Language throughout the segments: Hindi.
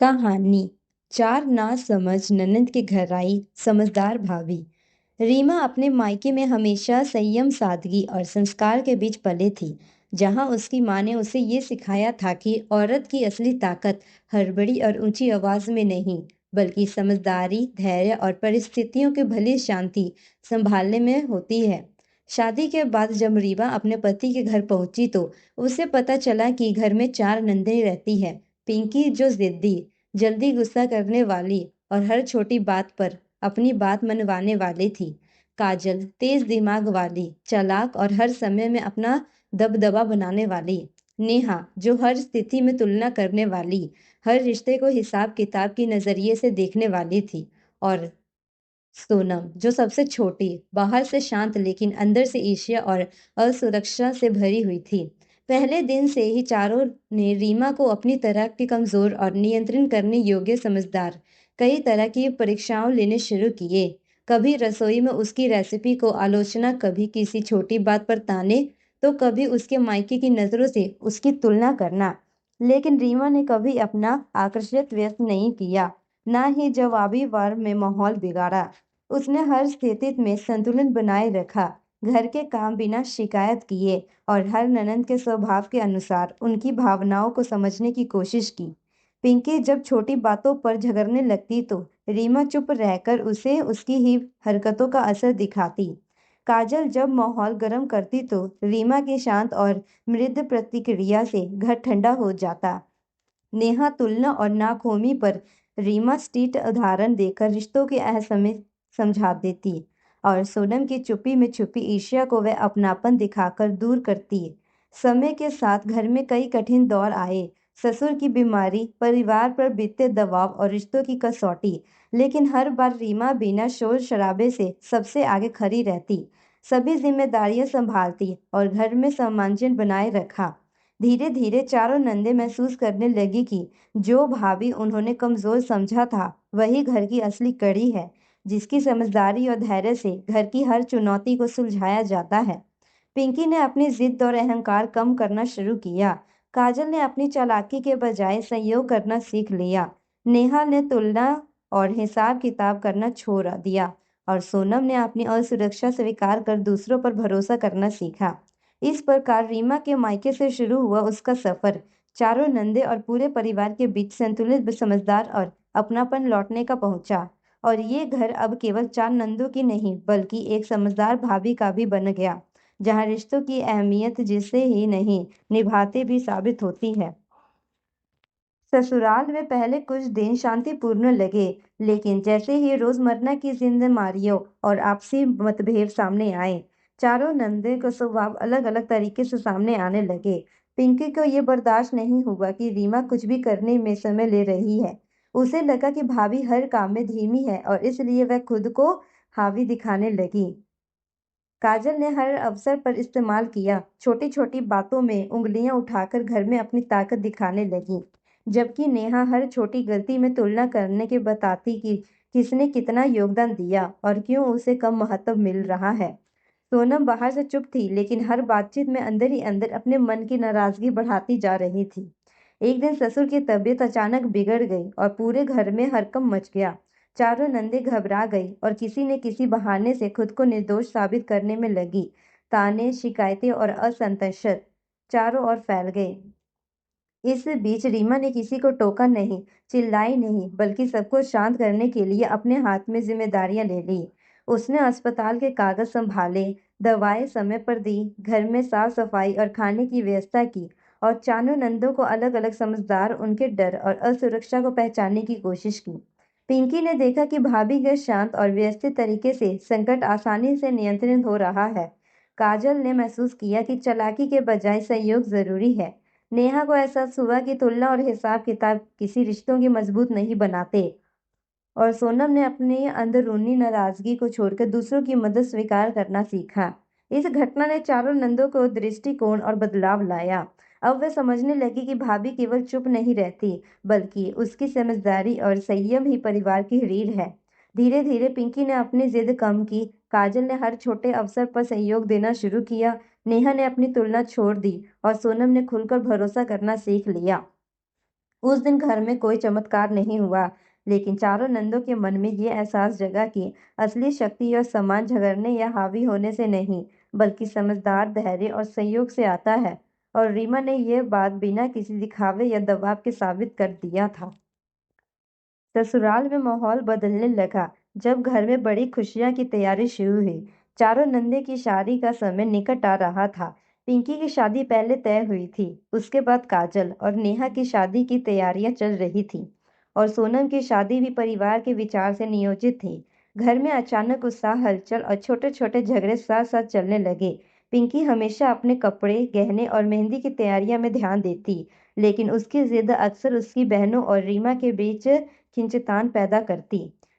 कहानी। चार नासमझ ननंद के घर आई समझदार भाभी। रीमा अपने मायके में हमेशा संयम, सादगी और संस्कार के बीच पले थी। जहां उसकी माँ ने उसे ये सिखाया था कि औरत की असली ताकत हड़बड़ी और ऊंची आवाज में नहीं, बल्कि समझदारी, धैर्य और परिस्थितियों के भली शांति संभालने में होती है। शादी के बाद जब रीमा अपने पति के घर पहुंची तो उसे पता चला कि घर में चार नंदें रहती है। पिंकी जो जिद्दी, जल्दी गुस्सा करने वाली और हर छोटी बात पर अपनी बात मनवाने वाली थी। काजल तेज दिमाग वाली, चालाक और हर समय में अपना दबदबा बनाने वाली। नेहा जो हर स्थिति में तुलना करने वाली, हर रिश्ते को हिसाब किताब की नजरिए से देखने वाली थी। और सोनम जो सबसे छोटी, बाहर से शांत लेकिन अंदर से ईर्ष्या और असुरक्षा से भरी हुई थी। पहले दिन से ही चारों ने रीमा को अपनी तरह के कमजोर और नियंत्रण करने योग्य समझदार कई तरह की परीक्षाओं लेने शुरू किए। कभी रसोई में उसकी रेसिपी को आलोचना, कभी किसी छोटी बात पर ताने, तो कभी उसके मायके की नजरों से उसकी तुलना करना। लेकिन रीमा ने कभी अपना आकर्षित व्यक्त नहीं किया, ना ही जवाबी वार में माहौल बिगाड़ा। उसने हर स्थिति में संतुलन बनाए रखा, घर के काम बिना शिकायत किए और हर ननद के स्वभाव के अनुसार उनकी भावनाओं को समझने की कोशिश की। पिंकी जब छोटी बातों पर झगड़ने लगती तो रीमा चुप रहकर उसे उसकी ही हरकतों का असर दिखाती। काजल जब माहौल गर्म करती तो रीमा की शांत और मृदु प्रतिक्रिया से घर ठंडा हो जाता। नेहा तुलना और नाकामी पर रीमा स्ट्रीट उदाहरण देकर रिश्तों की अहमियत समझा देती और सोनम की चुप्पी में छुपी ईर्ष्या को वह अपनापन दिखाकर दूर करती। समय के साथ घर में कई कठिन दौर आए। ससुर की बीमारी, परिवार पर बीतते दबाव और रिश्तों की कसौटी, लेकिन हर बार रीमा बिना शोर शराबे से सबसे आगे खड़ी रहती, सभी जिम्मेदारियां संभालती और घर में सामंजस्य बनाए रखा। धीरे धीरे चारों नंदे महसूस करने लगी कि जो भाभी उन्होंने कमजोर समझा था वही घर की असली कड़ी है, जिसकी समझदारी और धैर्य से घर की हर चुनौती को सुलझाया जाता है। पिंकी ने अपनी जिद और अहंकार कम करना शुरू किया। काजल ने अपनी चालाकी के बजाय सहयोग करना सीख लिया। नेहा ने तुलना और हिसाब किताब करना छोड़ दिया और सोनम ने अपनी असुरक्षा स्वीकार कर दूसरों पर भरोसा करना सीखा। इस प्रकार रीमा के मायके से शुरू हुआ उसका सफर चारों नंदे और पूरे परिवार के बीच संतुलित, समझदार और अपनापन लौटने का पहुंचा। और ये घर अब केवल चार नंदों की नहीं, बल्कि एक समझदार भाभी का भी बन गया, जहां रिश्तों की अहमियत जिसे ही नहीं निभाते भी साबित होती है। ससुराल में पहले कुछ दिन शांतिपूर्ण लगे, लेकिन जैसे ही रोजमर्रा की जिम्मेदारियों और आपसी मतभेद सामने आए, चारों नंदे का स्वभाव अलग अलग तरीके से सामने आने लगे। पिंकी को ये बर्दाश्त नहीं हुआ कि रीमा कुछ भी करने में समय ले रही है। उसे लगा कि भाभी हर काम में धीमी है और इसलिए वह खुद को हावी दिखाने लगी। काजल ने हर अवसर पर इस्तेमाल किया, छोटी छोटी बातों में उंगलियां उठाकर घर में अपनी ताकत दिखाने लगी, जबकि नेहा हर छोटी गलती में तुलना करने के बताती कि किसने कितना योगदान दिया और क्यों उसे कम महत्व मिल रहा है। सोनम बाहर से चुप थी, लेकिन हर बातचीत में अंदर ही अंदर अपने मन की नाराजगी बढ़ाती जा रही थी। एक दिन ससुर की तबीयत अचानक बिगड़ गई और पूरे घर में हड़कंप मच गया। चारों नंदे घबरा गई और किसी न किसी बहाने से खुद को निर्दोष साबित करने में लगी। ताने, शिकायतें और असंतोष चारों ओर फैल गए। इस बीच रीमा ने किसी को टोका नहीं, चिल्लाई नहीं, बल्कि सबको शांत करने के लिए अपने हाथ में जिम्मेदारियां ले ली। उसने अस्पताल के कागज संभाले, दवाएं समय पर दी, घर में साफ सफाई और खाने की व्यवस्था की और चारों नंदों को अलग अलग समझदार उनके डर और असुरक्षा को पहचानने की कोशिश की। पिंकी ने देखा कि भाभी के शांत और व्यवस्थित तरीके से संकट आसानी से नियंत्रित हो रहा है। काजल ने महसूस किया कि चालाकी के बजाय सहयोग जरूरी है। नेहा को एहसास हुआ कि तुलना और हिसाब किताब किसी रिश्तों की मजबूत नहीं बनाते। और सोनम ने अपनी अंदरूनी नाराजगी को छोड़कर दूसरों की मदद स्वीकार करना सीखा। इस घटना ने चारों नंदों को दृष्टिकोण और बदलाव लाया। अब वे समझने लगी कि भाभी केवल चुप नहीं रहती, बल्कि उसकी समझदारी और संयम ही परिवार की रीढ़ है। धीरे धीरे पिंकी ने अपनी जिद कम की, काजल ने हर छोटे अवसर पर सहयोग देना शुरू किया, नेहा ने अपनी तुलना छोड़ दी और सोनम ने खुलकर भरोसा करना सीख लिया। उस दिन घर में कोई चमत्कार नहीं हुआ, लेकिन चारों नंदों के मन में ये एहसास जगा कि असली शक्ति और सम्मान झगड़ने या हावी होने से नहीं, बल्कि समझदार, धैर्य और सहयोग से आता है। और रीमा ने यह बात बिना किसी दिखावे या दबाव के साबित कर दिया था। ससुराल में माहौल बदलने लगा जब घर में बड़ी खुशियां की तैयारी शुरू हुई। चारों नंदे की शादी का समय निकट आ रहा था। पिंकी की शादी पहले तय हुई थी, उसके बाद काजल और नेहा की शादी की तैयारियां चल रही थी, और सोनम की शादी भी परिवार के विचार से नियोजित थी। घर में अचानक उत्साह, हलचल और छोटे छोटे झगड़े साथ साथ चलने लगे। पिंकी हमेशा अपने कपड़े, गहने और मेहंदी की तैयारियां में ध्यान देती, लेकिन उसकी जिद अक्सर उसकी बहनों और रीमा के बीच खिंचातान पैदा करती।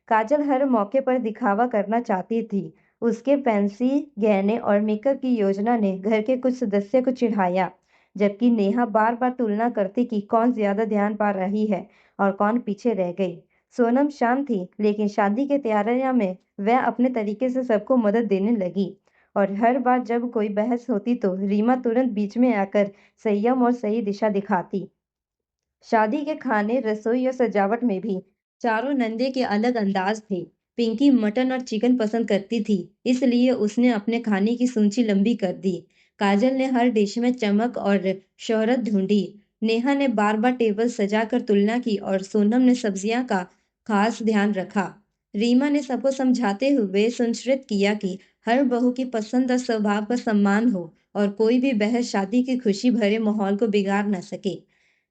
काजल हर मौके पर दिखावा करना चाहती थी। उसके फैंसी गहने और मेकअप की योजना ने घर के कुछ सदस्य को चिढ़ाया, जबकि नेहा बार बार तुलना करती कि कौन ज्यादा ध्यान पा रही है और कौन पीछे रह गई। सोनम शांत थी, लेकिन शादी के तैयारियों में वह अपने तरीके से सबको मदद देने लगी, और हर बार जब कोई बहस होती तो रीमा तुरंत बीच में आकर संयम और सही दिशा दिखाती। शादी के खाने, रसोई और सजावट में भी चारों नंदे के अलग अंदाज थे। पिंकी मटन और चिकन पसंद करती थी, इसलिए उसने अपने खाने की सूची लंबी कर दी। काजल ने हर डिश में चमक और शोहरत ढूंढी। नेहा ने बार बार टेबल सजाकर तुलना की, और सोनम ने सब्जियां का खास ध्यान रखा। रीमा ने सबको समझाते हुए सुनिश्चित किया कि हर बहू की पसंद और स्वभाव का सम्मान हो, और कोई भी बहस शादी की खुशी भरे माहौल को बिगाड़ न सके।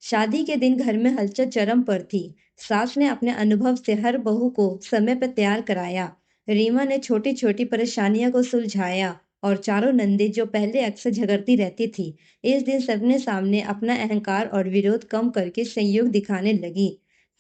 शादी के दिन घर में हलचल चरम पर थी। सास ने अपने अनुभव से हर बहू को समय पर तैयार कराया। रीमा ने छोटी छोटी परेशानियों को सुलझाया, और चारों नंदे जो पहले अक्सर झगड़ती रहती थी, इस दिन सबने सामने अपना अहंकार और विरोध कम करके संयोग दिखाने लगी।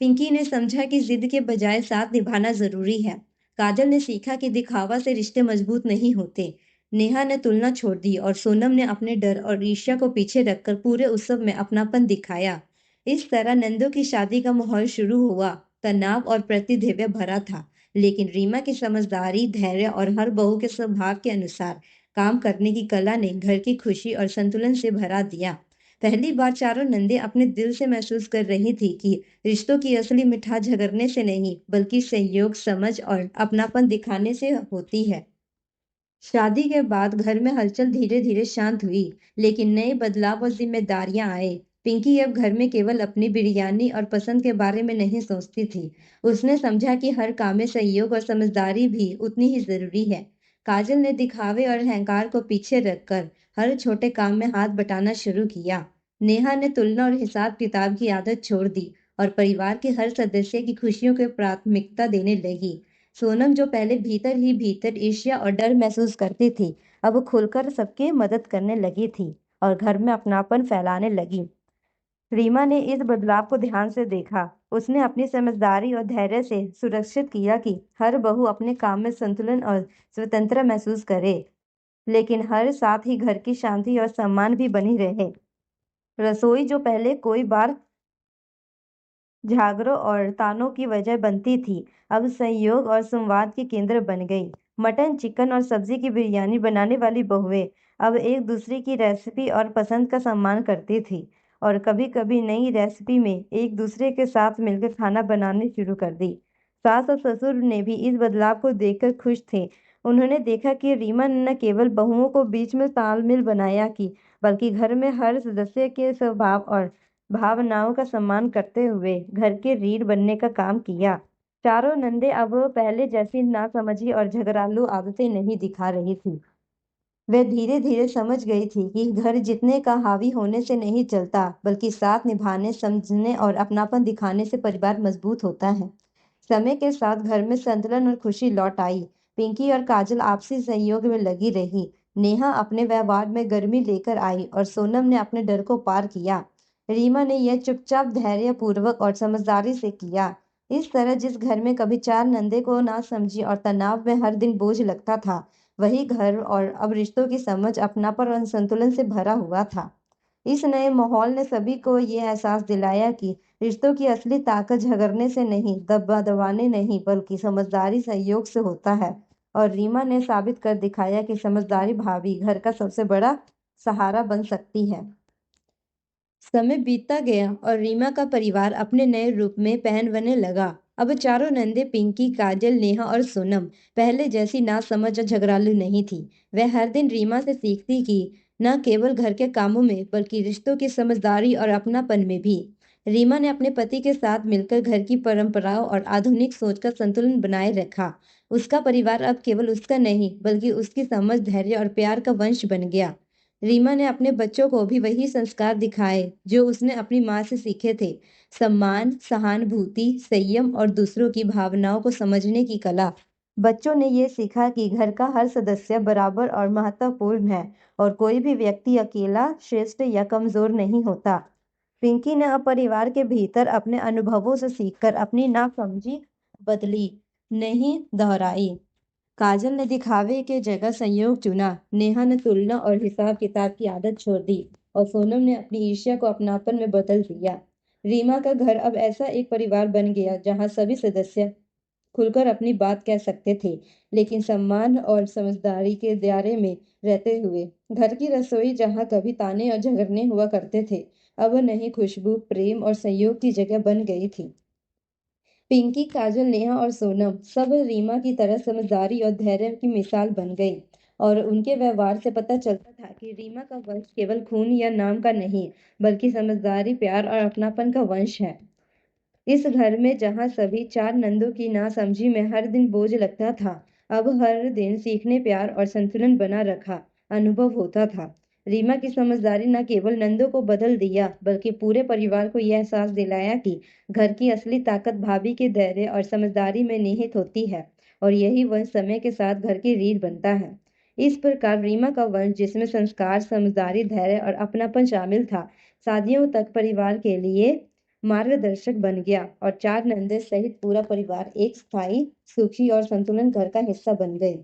पिंकी ने समझा कि जिद के बजाय साथ निभाना जरूरी है। काजल ने सीखा कि दिखावा से रिश्ते मजबूत नहीं होते। नेहा ने तुलना छोड़ दी, और सोनम ने अपने डर और ईर्ष्या को पीछे रखकर पूरे उत्सव में अपनापन दिखाया। इस तरह नंदों की शादी का माहौल शुरू हुआ। तनाव और प्रतिद्वंद्वी भरा था, लेकिन रीमा की समझदारी, धैर्य और हर बहू के स्वभाव के अनुसार काम करने की कला ने घर की खुशी और संतुलन से भरा दिया। पहली बार चारों नंदे अपने दिल से महसूस कर रही थी कि रिश्तों की असली मिठास झगड़ने से नहीं, बल्कि सहयोग, समझ और अपनापन दिखाने से होती है। शादी के बाद घर में हलचल धीरे धीरे शांत हुई, लेकिन नए बदलाव और जिम्मेदारियां आए। पिंकी अब घर में केवल अपनी बिरयानी और पसंद के बारे में नहीं सोचती थी। उसने समझा कि हर काम में सहयोग और समझदारी भी उतनी ही जरूरी है। काजल ने दिखावे और अहंकार को पीछे रखकर हर छोटे काम में हाथ बटाना शुरू किया। नेहा ने तुलना और हिसाब किताब की आदत छोड़ दी, और परिवार के हर सदस्य की खुशियों को प्राथमिकता देने लगी। सोनम, जो पहले भीतर ही भीतर ईर्ष्या और डर महसूस करती थी, अब खुलकर सबकी मदद करने लगी थी और घर में अपनापन फैलाने लगी। रीमा ने इस बदलाव को ध्यान से देखा। उसने अपनी समझदारी और धैर्य से सुरक्षित किया कि हर बहू अपने काम में संतुलन और स्वतंत्र महसूस करे, लेकिन हर साथ ही घर की शांति और सम्मान भी बनी रहे। रसोई, जो पहले कोई बार झगड़ों और तानों की वजह बनती थी, अब संयोग और संवाद के केंद्र बन गई। मटन, चिकन और सब्जी की बिरयानी बनाने वाली बहुएं अब एक दूसरे की रेसिपी और पसंद का सम्मान करती थी, और कभी कभी नई रेसिपी में एक दूसरे के साथ मिलकर खाना बनाने शुरू कर दी। सास और ससुर ने भी इस बदलाव को देखकर खुश थे। उन्होंने देखा कि रीमा ने न केवल बहुओं को बीच में तालमेल बनाया कि बल्कि घर में हर सदस्य के स्वभाव और भावनाओं का सम्मान करते हुए घर के रीढ़ बनने का काम किया। चारों नंदे अब पहले जैसी नासमझी और झगड़ालू आदतें नहीं दिखा रही थी। वह धीरे धीरे समझ गई थी कि घर जितने का हावी होने से नहीं चलता, बल्कि साथ निभाने, समझने और अपनापन दिखाने से परिवार मजबूत होता है। समय के साथ घर में संतुलन और खुशी लौट आई। पिंकी और काजल आपसी सहयोग में लगी रही। नेहा अपने व्यवहार में गर्मी लेकर आई, और सोनम ने अपने डर को पार किया। रीमा ने यह चुपचाप, धैर्य पूर्वक और समझदारी से किया। इस तरह जिस घर में कभी चार नंदे को ना समझी और तनाव में हर दिन बोझ लगता था, वही घर और अब रिश्तों की समझ, अपनापन और संतुलन से भरा हुआ था। इस नए माहौल ने सभी को ये एहसास दिलाया कि रिश्तों की असली ताकत झगड़ने से नहीं, दबा दबाने नहीं, बल्कि समझदारी, सहयोग से होता है। और रीमा ने साबित कर दिखाया कि समझदारी भाभी घर का सबसे बड़ा सहारा बन सकती है। समय बीतता गया और रीमा का परिवार अपने नए रूप में पहनवने लगा। अब चारों नंदे पिंकी, काजल, नेहा और सोनम पहले जैसी नासमझ और झगड़ालू नहीं थी। वह हर दिन रीमा से सीखती कि न केवल घर के कामों में बल्कि रिश्तों की समझदारी और अपनापन में भी। रीमा ने अपने पति के साथ मिलकर घर की परंपराओं और आधुनिक सोच का संतुलन बनाए रखा। उसका परिवार अब केवल उसका नहीं बल्कि उसकी समझ, धैर्य और प्यार का वंश बन गया। रीमा ने अपने बच्चों को भी वही संस्कार दिखाए जो उसने अपनी माँ से सीखे थे। सम्मान, सहानुभूति, संयम और दूसरों की भावनाओं को समझने की कला। बच्चों ने ये सीखा कि घर का हर सदस्य बराबर और महत्वपूर्ण है और कोई भी व्यक्ति अकेला श्रेष्ठ या कमजोर नहीं होता। पिंकी ने अब परिवार के भीतर अपने अनुभवों से सीखकर अपनी नासमझी बदली, नहीं दोहराई। काजल ने दिखावे के जगह संयोग चुना, नेहा ने तुलना और हिसाब किताब की आदत छोड़ दी और सोनम ने अपनी ईर्ष्या को अपनापन में बदल दिया। रीमा का घर अब ऐसा एक परिवार बन गया जहां सभी सदस्य खुलकर अपनी बात कह सकते थे, लेकिन सम्मान और समझदारी के दायरे में रहते हुए। घर की रसोई जहां कभी ताने और झगड़ने हुआ करते थे, अब नई खुशबू, प्रेम और सहयोग की जगह बन गई थी। पिंकी, काजल, नेहा और सोनम सब रीमा की तरह समझदारी और धैर्य की मिसाल बन गई और उनके व्यवहार से पता चलता था कि रीमा का वंश केवल खून या नाम का नहीं बल्कि समझदारी, प्यार और अपनापन का वंश है। इस घर में जहाँ सभी चार नंदों की नासमझी में हर दिन बोझ लगता था, अब हर दिन सीखने, प्यार और संतुलन बना रखा अनुभव होता था। रीमा की समझदारी न केवल नंदों को बदल दिया बल्कि पूरे परिवार को यह एहसास दिलाया कि घर की असली ताकत भाभी के धैर्य और समझदारी में निहित होती है और यही वंश समय के साथ घर की रीढ़ बनता है। इस प्रकार रीमा का वंश, जिसमें संस्कार, समझदारी, धैर्य और अपनापन शामिल था, सदियों तक परिवार के लिए मार्गदर्शक बन गया और चार नंदे सहित पूरा परिवार एक स्थायी, सुखी और संतुलन घर का हिस्सा बन गए।